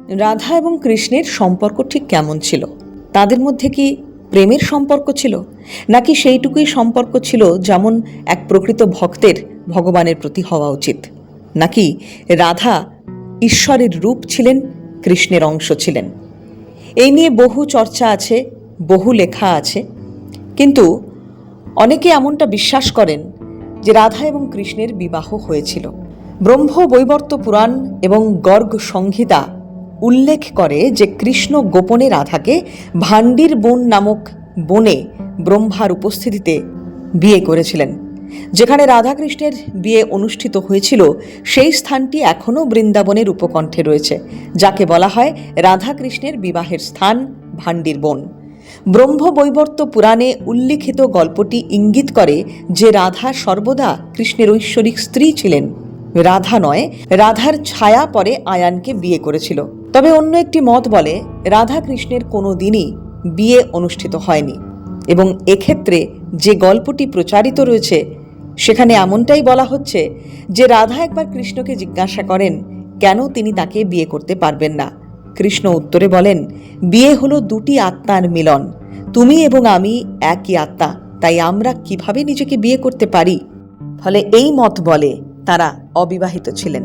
রাধা এবং কৃষ্ণের সম্পর্ক ঠিক কেমন ছিল? তাদের মধ্যে কি প্রেমের সম্পর্ক ছিল, নাকি সেইটুকুই সম্পর্ক ছিল যেমন এক প্রকৃত ভক্তের ভগবানের প্রতি হওয়া উচিত? নাকি রাধা ঈশ্বরের রূপ ছিলেন, কৃষ্ণের অংশ ছিলেন? এই নিয়ে বহু চর্চা আছে, বহু লেখা আছে, কিন্তু অনেকে এমনটা বিশ্বাস করেন যে রাধা এবং কৃষ্ণের বিবাহ হয়েছিল। ব্রহ্ম বৈবর্ত পুরাণ এবং গর্গ সংহিতা উল্লেখ করে যে কৃষ্ণ গোপনে রাধাকে ভান্ডির বন নামক বনে ব্রহ্মার উপস্থিতিতে বিয়ে করেছিলেন। যেখানে রাধাকৃষ্ণের বিয়ে অনুষ্ঠিত হয়েছিল সেই স্থানটি এখনও বৃন্দাবনের উপকণ্ঠে রয়েছে, যাকে বলা হয় রাধাকৃষ্ণের বিবাহের স্থান ভান্ডির বন। ব্রহ্ম বৈবর্ত পুরাণে উল্লিখিত গল্পটি ইঙ্গিত করে যে রাধা সর্বদা কৃষ্ণের ঐশ্বরিক স্ত্রী ছিলেন। রাধা নয়, রাধার ছায়া পরে আয়ানকে বিয়ে করেছিল। তবে অন্য একটি মত বলে রাধা কৃষ্ণের কোনো দিনই বিয়ে অনুষ্ঠিত হয়নি, এবং এক্ষেত্রে যে গল্পটি প্রচারিত রয়েছে সেখানে এমনটাই বলা হচ্ছে যে রাধা একবার কৃষ্ণকে জিজ্ঞাসা করেন কেন তিনি তাকে বিয়ে করতে পারবেন না। কৃষ্ণ উত্তরে বলেন, বিয়ে হলো দুটি আত্মার মিলন, তুমি এবং আমি একই আত্মা, তাই আমরা কিভাবে নিজেকে বিয়ে করতে পারি? ফলে এই মত বলে তারা অবিবাহিত ছিলেন।